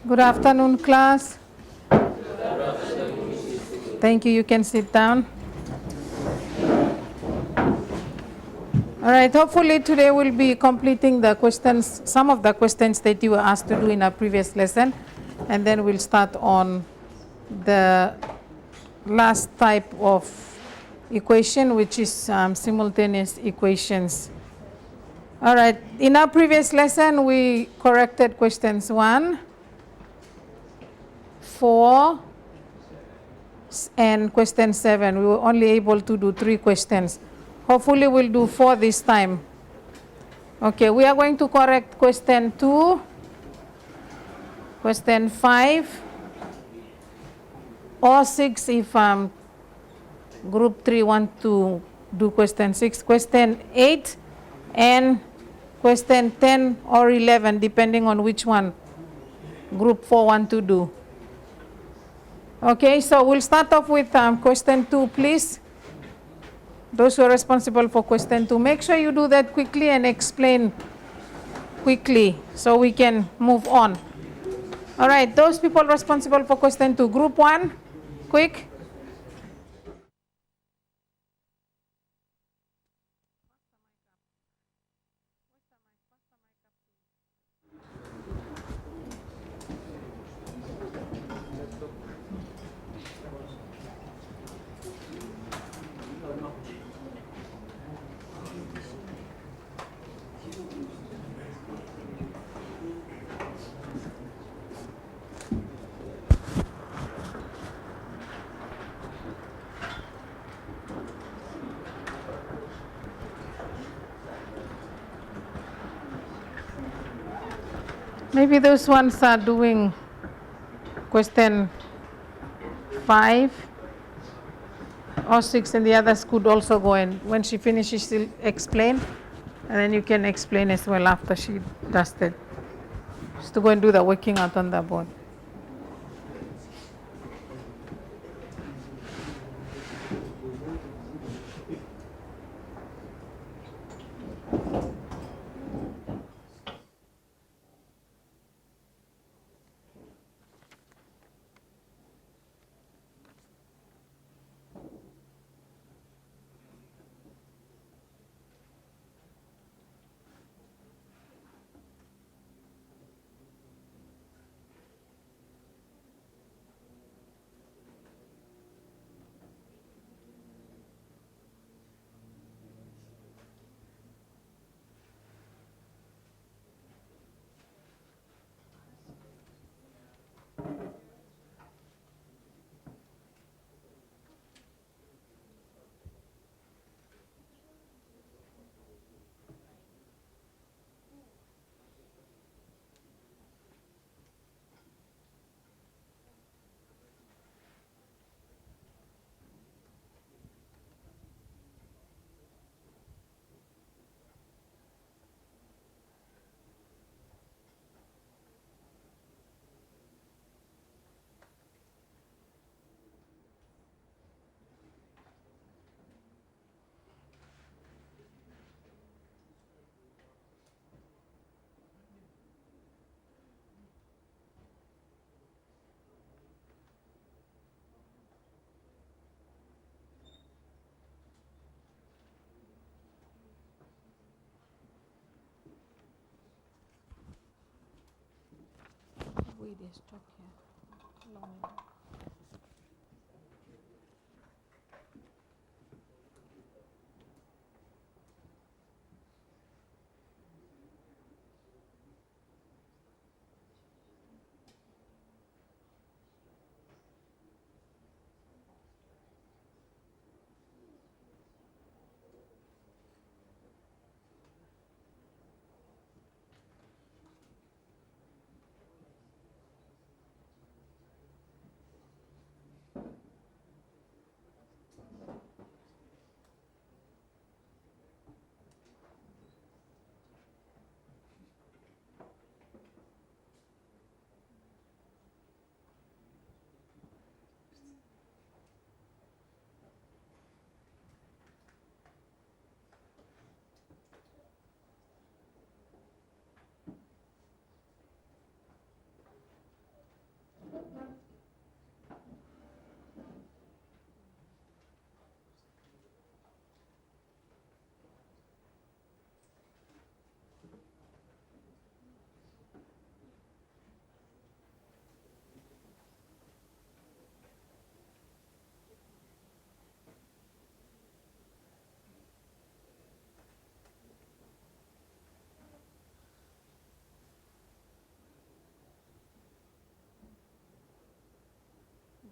Good afternoon, class. Thank you. You can sit down. All right. Hopefully today we'll be completing the questions, some of the questions that you were asked to do in our previous lesson, and then we'll start on the last type of equation, which is simultaneous equations. All right. In our previous lesson, we corrected questions 1, 4, and question 7. We were only able to do 3 questions. Hopefully we'll do 4 this time. Okay, we are going to correct question 2, question 5, or 6 if group 3 want to do question 6, question 8, and question 10 or 11, depending on which one group 4 want to do. Okay, so we'll start off with question 2, please. Those who are responsible for question 2, make sure you do that quickly and explain quickly so we can move on. All right, those people responsible for question 2, group 1, quick. Maybe those ones are doing question 5 or 6, and the others could also go, and when she finishes she'll explain, and then you can explain as well after she does that. Just to go and do the working out on the board. Wait, stop here. Long.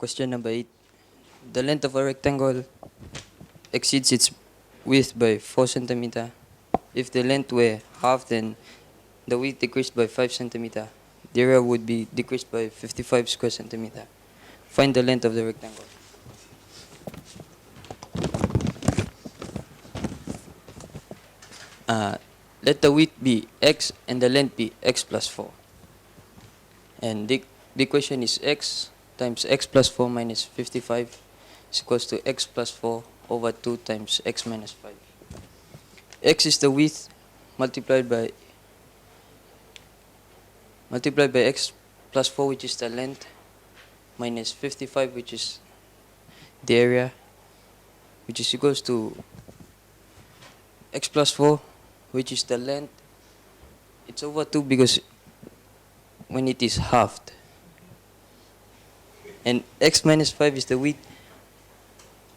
Question number 8. The length of a rectangle exceeds its width by 4 centimeter. If the length were half, then the width decreased by 5 centimeter. The area would be decreased by 55 square centimeter. Find the length of the rectangle. Let the width be x and the length be x plus 4. And the equation is x times x plus 4 minus 55 is equals to x plus 4 over 2 times x minus 5. X is the width multiplied by x plus 4, which is the length, minus 55, which is the area, which is equals to x plus 4, which is the length. It's over 2 because when it is halved. And x minus 5 is the width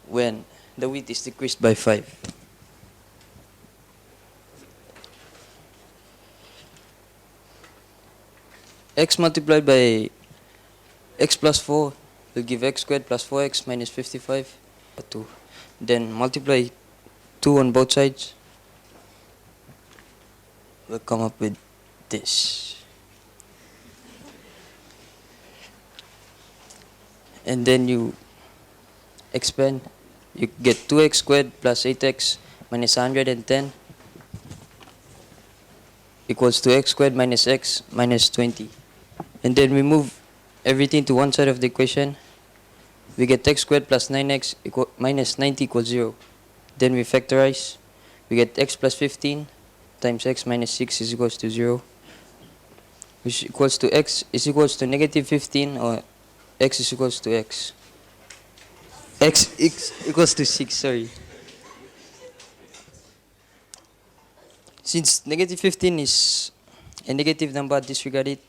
when the width is decreased by 5. X multiplied by x plus 4 will give x squared plus 4x minus 55 or 2. Then multiply 2 on both sides. We'll come up with this. And then you expand, you get 2x squared plus 8x minus 110 equals to x squared minus x minus 20. And then we move everything to one side of the equation. We get x squared plus 9x minus 90 equals 0. Then we factorize. We get x plus 15 times x minus 6 is equals to 0, which equals to x is equals to negative 15, or x is equals to x. X equals to 6, sorry. Since negative 15 is a negative number, disregard it.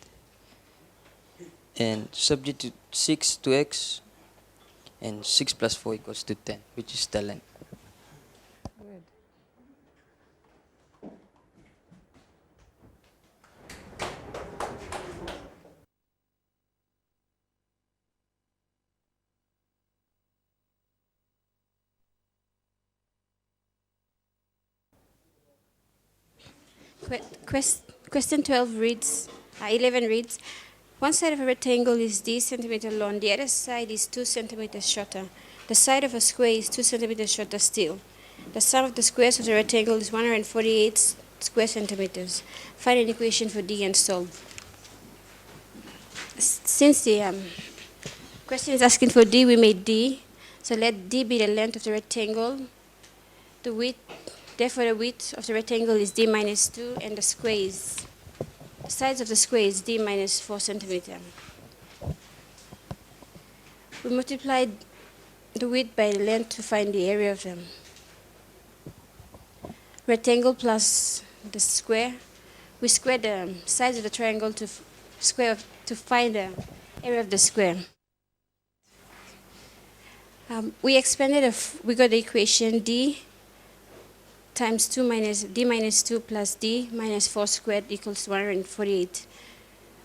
And substitute 6 to x, and 6 plus 4 equals to 10, which is the length. Good. Question 11 reads, one side of a rectangle is d centimeter long, the other side is 2 centimeters shorter. The side of a square is 2 centimeters shorter still. The sum of the squares of the rectangle is 148 square centimeters. Find an equation for d and solve. Since the question is asking for d, we made d. So let d be the length of the rectangle. The width, therefore the width of the rectangle is d minus 2, and the sides of the square is d minus 4 centimeter. We multiplied the width by the length to find the area of the rectangle plus the square. We squared the sides of the triangle to find the area of the square. We expanded. We got the equation d times 2 minus d minus 2 plus d minus 4 squared equals 148.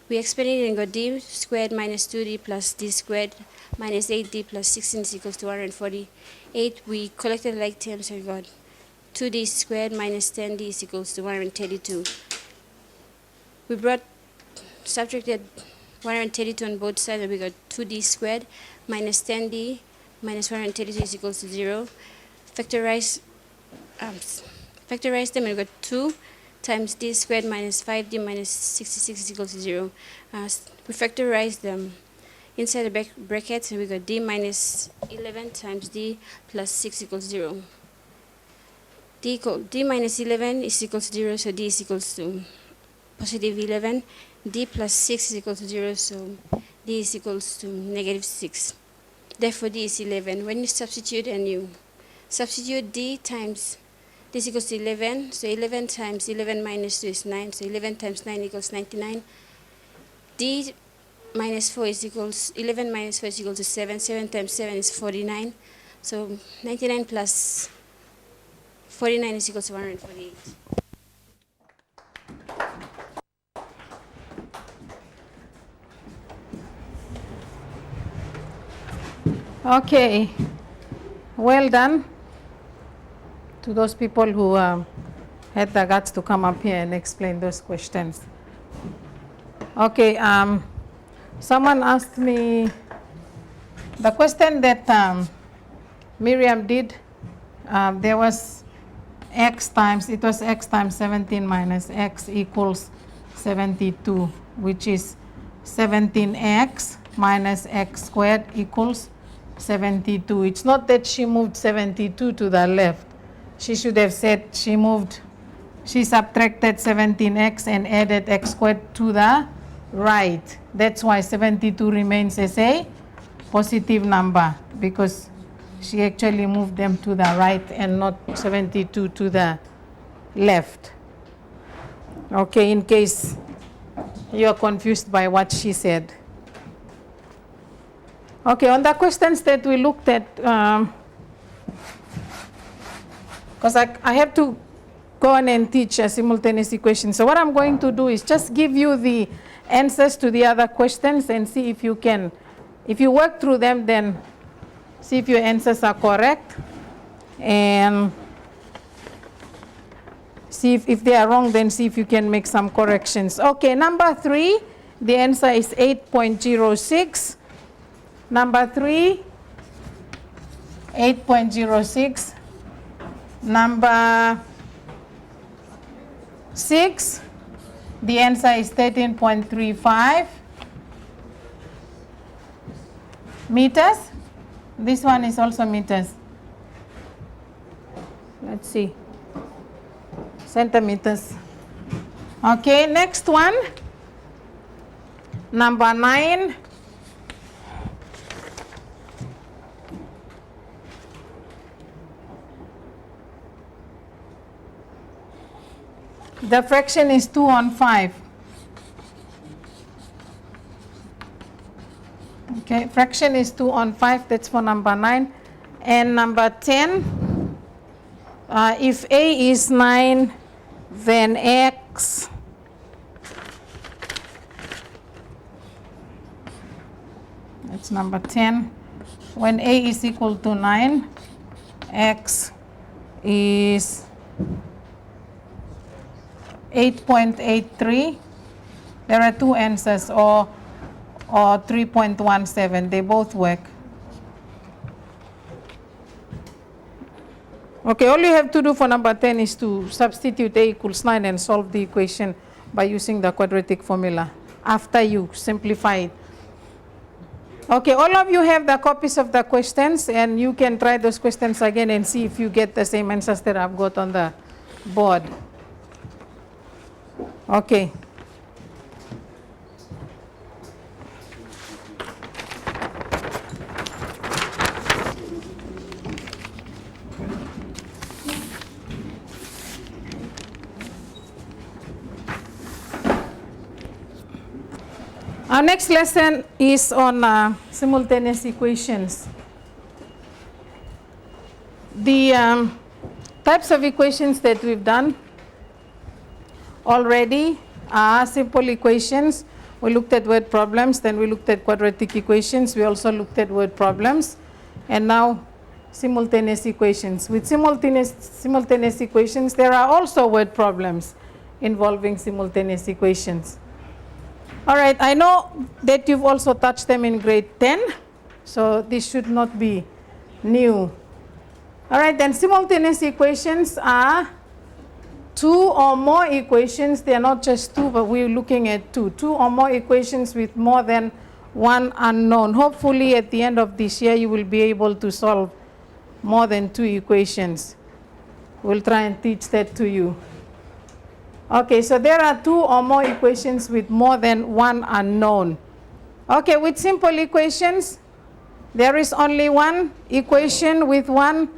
We expanded and got d squared minus 2d plus d squared minus 8d plus 16 is equals to 148. We collected like terms and got 2d squared minus 10d is equals to 132. We subtracted 132 on both sides, and we got 2d squared minus 10d minus 132 is equals to 0. Factorize them, and we got 2 times d squared minus 5d minus 66 is equals to 0. We factorize them inside the brackets, and we got d minus 11 times d plus 6 equals 0. D minus 11 is equals to 0, so d is equals to positive 11. D plus 6 is equal to 0, so d is equals to negative 6. Therefore, d is 11. When you substitute and you substitute d times this equals to 11, so 11 times 11 minus 2 is 9, so 11 times 9 equals 99. D minus 4 is equals, 11 minus 4 is equal to 7, 7 times 7 is 49, so 99 plus 49 is equal to 148. Okay, well done to those people who had the guts to come up here and explain those questions. Okay, someone asked me the question that Miriam did. There was x times 17 minus x equals 72, which is 17x minus x squared equals 72. It's not that she moved 72 to the left. She should have said she subtracted 17x and added x squared to the right. That's why 72 remains as a positive number, because she actually moved them to the right and not 72 to the left. Okay, in case you are confused by what she said. Okay, on the questions that we looked at, because I have to go on and teach a simultaneous equation. So what I'm going to do is just give you the answers to the other questions and see if you can, if you work through them, then see if your answers are correct. And see if they are wrong, then see if you can make some corrections. Okay, number 3, the answer is 8.06. Number 3, 8.06. Number 6, the answer is 13.35 meters. This one is also meters. Let's see. Centimeters. Okay, next one. Number 9. The fraction is 2 on 5. Okay, fraction is 2 on 5. That's for number 9. And number 10, if A is 9, then X that's number 10. When A is equal to 9, X is 8.83. There are two answers, or 3.17. They both work. Okay, all you have to do for number 10 is to substitute A equals 9 and solve the equation by using the quadratic formula after you simplify it. Okay, all of you have the copies of the questions, and you can try those questions again and see if you get the same answers that I've got on the board. Okay. Our next lesson is on simultaneous equations. The types of equations that we've done already are simple equations. We looked at word problems, then we looked at quadratic equations, we also looked at word problems, and now simultaneous equations. With simultaneous equations, there are also word problems involving simultaneous equations. All right, I know that you've also touched them in grade 10, so this should not be new. All right, then simultaneous equations are two or more equations. They are not just two, but we're looking at two or more equations with more than one unknown. Hopefully at the end of this year you will be able to solve more than 2 equations. We'll try and teach that to you. Okay, so there are 2 or more equations with more than one unknown. Okay, with simple equations, there is only one equation with one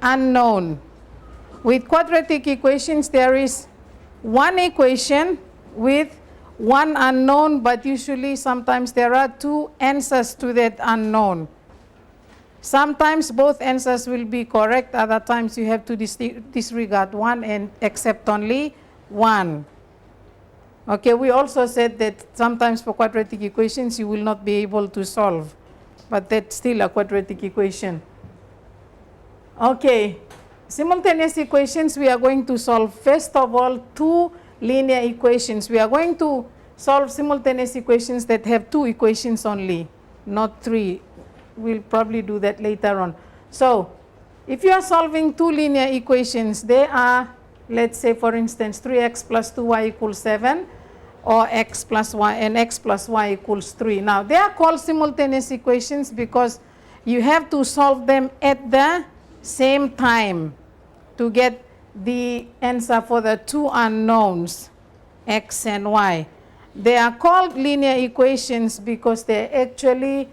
unknown. With quadratic equations, there is one equation with one unknown, but usually sometimes there are 2 answers to that unknown. Sometimes both answers will be correct, other times you have to disregard one and accept only one. Okay, we also said that sometimes for quadratic equations you will not be able to solve but that's still a quadratic equation. Okay, simultaneous equations, we are going to solve first of all two linear equations. We are going to solve simultaneous equations that have two equations only, not three. We'll probably do that later on. So if you are solving two linear equations, they are, let's say for instance, 3x plus 2y equals 7, or x plus y and x plus y equals 3. Now they are called simultaneous equations because you have to solve them at the same time to get the answer for the two unknowns, x and y. They are called linear equations because they're actually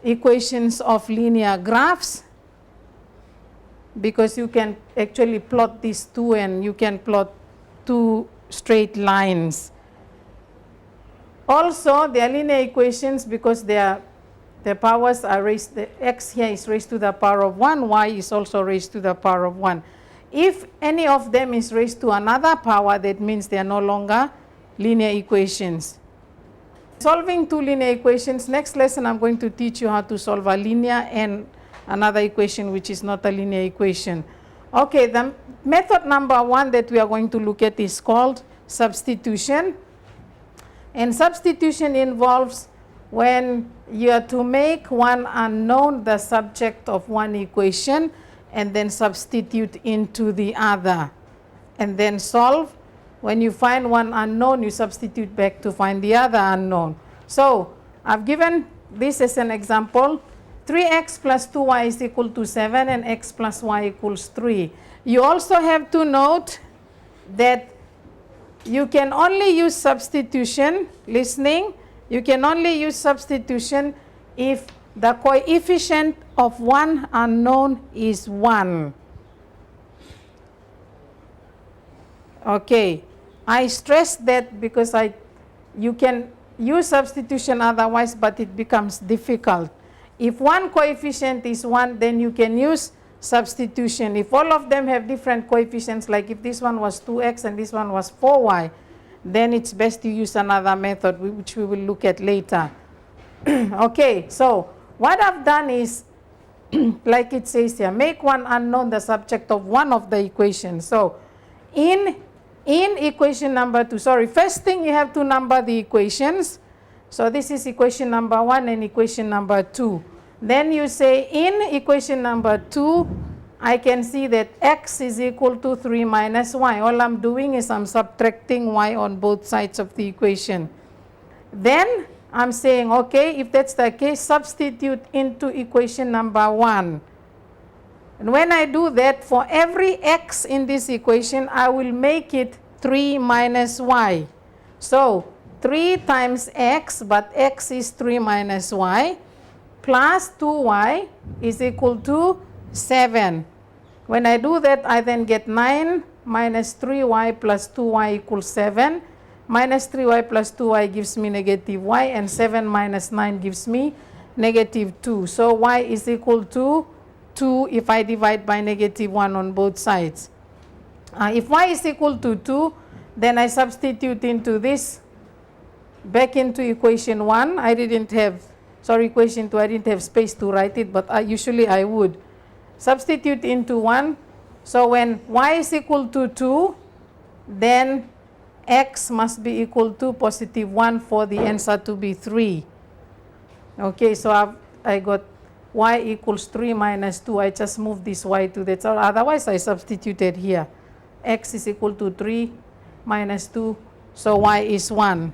equations of linear graphs, because you can actually plot these two and you can plot two straight lines. Also, they are linear equations because the powers are raised, the x here is raised to the power of 1, y is also raised to the power of 1. If any of them is raised to another power, that means they are no longer linear equations. Solving two linear equations, next lesson I'm going to teach you how to solve a linear and another equation which is not a linear equation. Okay, the method number one that we are going to look at is called substitution. And substitution involves when you are to make one unknown the subject of one equation and then substitute into the other and then solve. When you find one unknown, you substitute back to find the other unknown. So I've given this as an example. 3x plus 2y is equal to 7 and x plus y equals 3. You also have to note that you can only use substitution, listening, you can only use substitution if the coefficient of one unknown is 1. Okay, I stress that because you can use substitution otherwise, but it becomes difficult. If one coefficient is 1, then you can use substitution. If all of them have different coefficients, like if this one was 2x and this one was 4y, then it's best to use another method, which we will look at later. Okay, so what I've done is, like it says here, make one unknown the subject of one of the equations. So in equation number 2, first thing you have to number the equations. So this is equation number 1 and equation number 2. Then you say in equation number 2, I can see that x is equal to 3 minus y. All I'm doing is I'm subtracting y on both sides of the equation. Then I'm saying, okay, if that's the case, substitute into equation number 1. And when I do that, for every x in this equation, I will make it 3 minus y. So 3 times x, but x is 3 minus y, plus 2y is equal to 7. When I do that, I then get 9 minus 3y plus 2y equals 7. Minus 3y plus 2y gives me negative y, and 7 minus 9 gives me negative 2. So y is equal to 2 if I divide by negative 1 on both sides. If y is equal to 2, then I substitute into this back into equation 1. Equation 2, I didn't have space to write it, but usually I would. Substitute into 1. So when y is equal to 2, then x must be equal to positive 1 for the answer to be 3. Okay, so I got y equals 3 minus 2. I just moved this y to that. So otherwise, I substituted here. X is equal to 3 minus 2. So y is 1.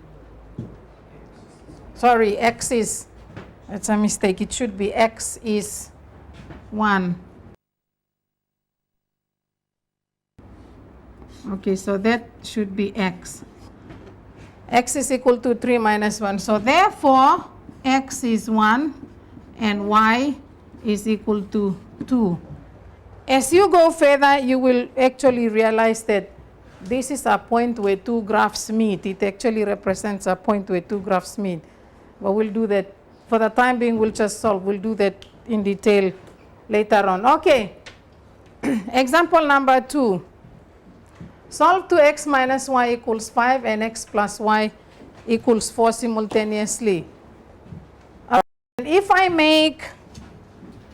Sorry, x is, that's a mistake. It should be x is 1. Okay, so that should be x. X is equal to 3 minus 1. So therefore, x is 1 and y is equal to 2. As you go further, you will actually realize that this is a point where two graphs meet. It actually represents a point where two graphs meet. But we'll do that. For the time being, we'll just solve. We'll do that in detail later on. Okay. Example number 2. Solve 2x minus y equals 5 and x plus y equals 4 simultaneously. And if I I make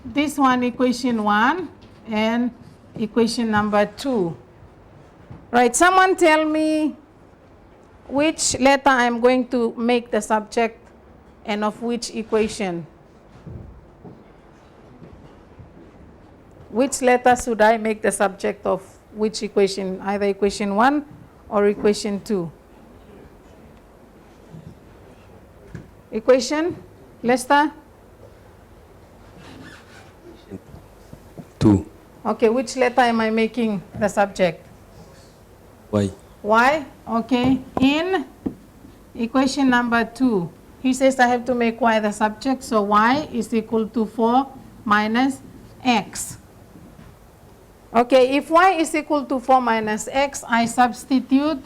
this one equation 1 and equation number 2, right, someone tell me which letter I'm going to make the subject and of which equation? Which letter should I make the subject of which equation, either equation 1 or equation 2? Equation, Lester? 2. Okay, which letter am I making the subject? Y. Y, okay. In equation number 2, he says I have to make y the subject, so y is equal to 4 minus x. Okay, if y is equal to 4 minus x, I substitute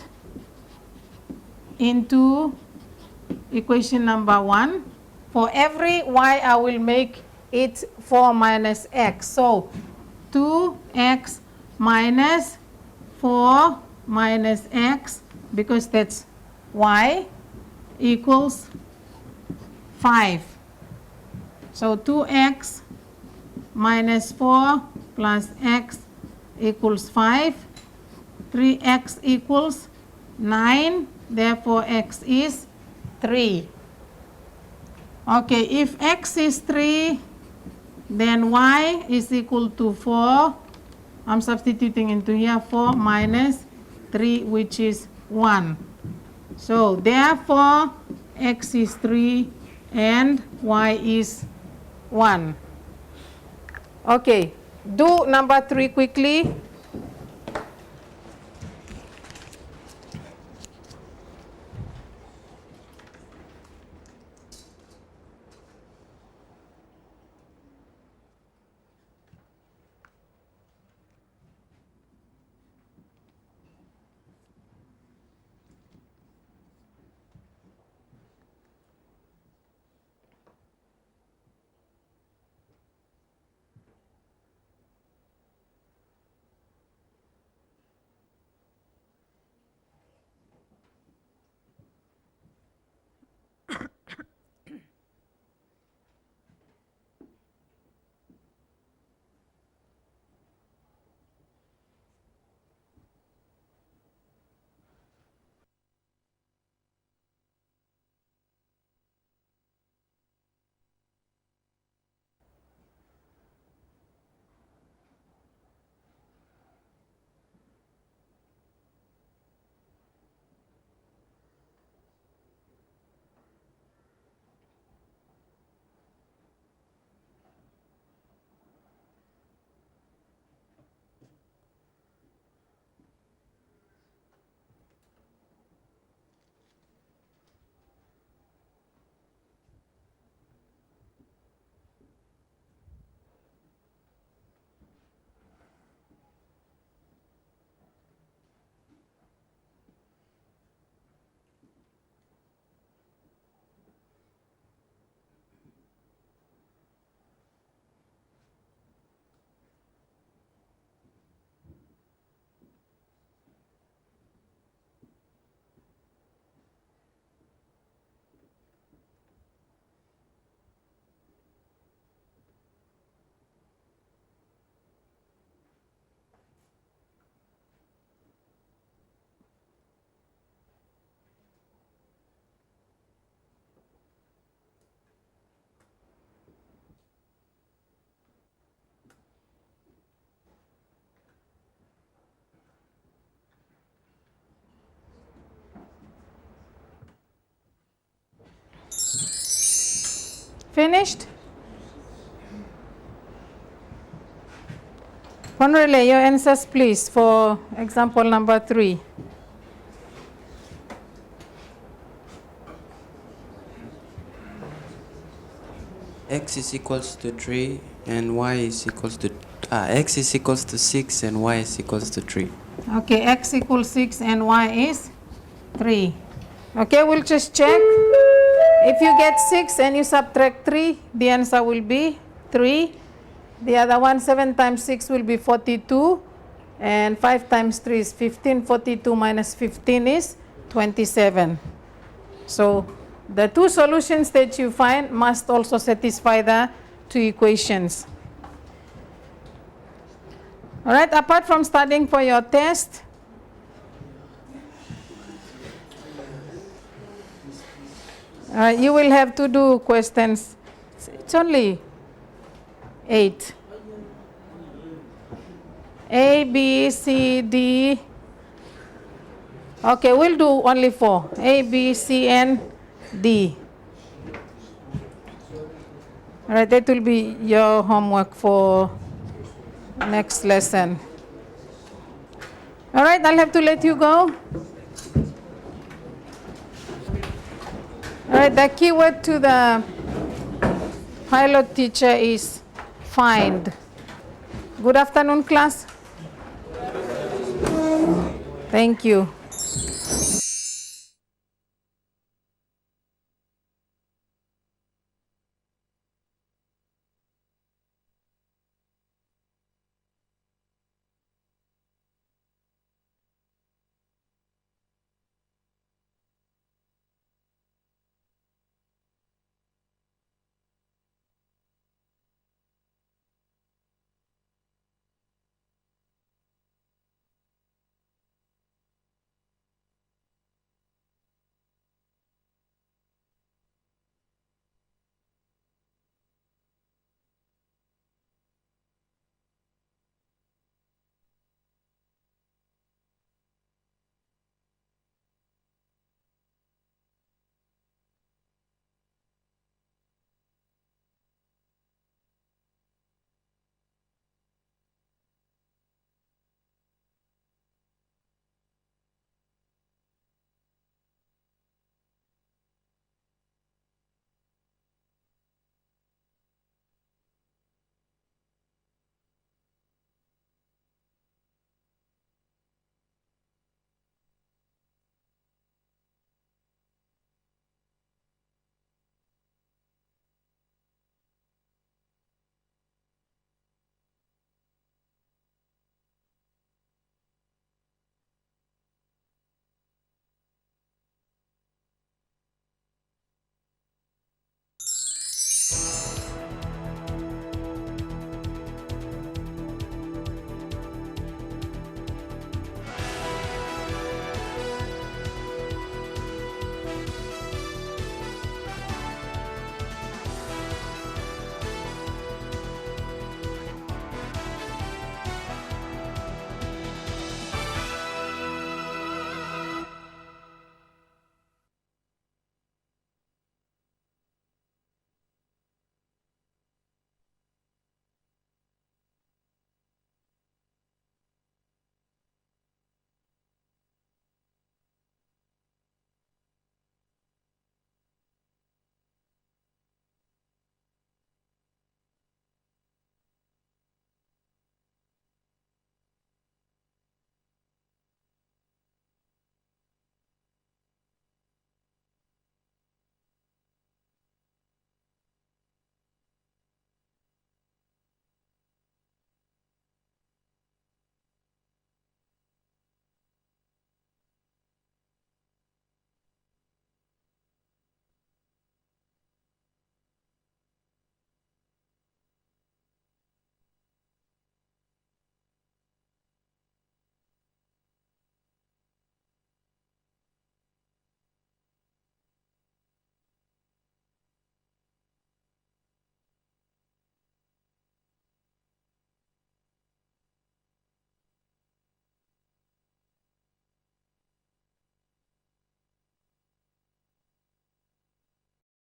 into equation number 1. For every y, I will make it 4 minus x. So 2x minus 4 minus x, because that's y, equals 5. So 2x minus 4 plus x equals 5. 3x equals 9. Therefore, x is 3. Okay, if x is 3, then y is equal to 4. I'm substituting into here 4 minus 3, which is 1. So therefore, x is 3 and y is 1. Okay, do number 3 quickly. Finished? Honorable, your answers please for example number 3. X is equals to 3 and y is equals to x is equals to 6 and y is equals to 3. Okay, x equals 6 and y is 3. Okay, we'll just check. If you get 6 and you subtract 3, the answer will be 3. The other one, 7 times 6 will be 42. And 5 times 3 is 15. 42 minus 15 is 27. So the two solutions that you find must also satisfy the two equations. All right, apart from studying for your test, you will have to do questions. It's only 8. A, B, C, D. Okay, we'll do only 4. A, B, C, and D. All right, that will be your homework for next lesson. All right, I'll have to let you go. All right, the keyword to the pilot teacher is find. Good afternoon, class. Thank you.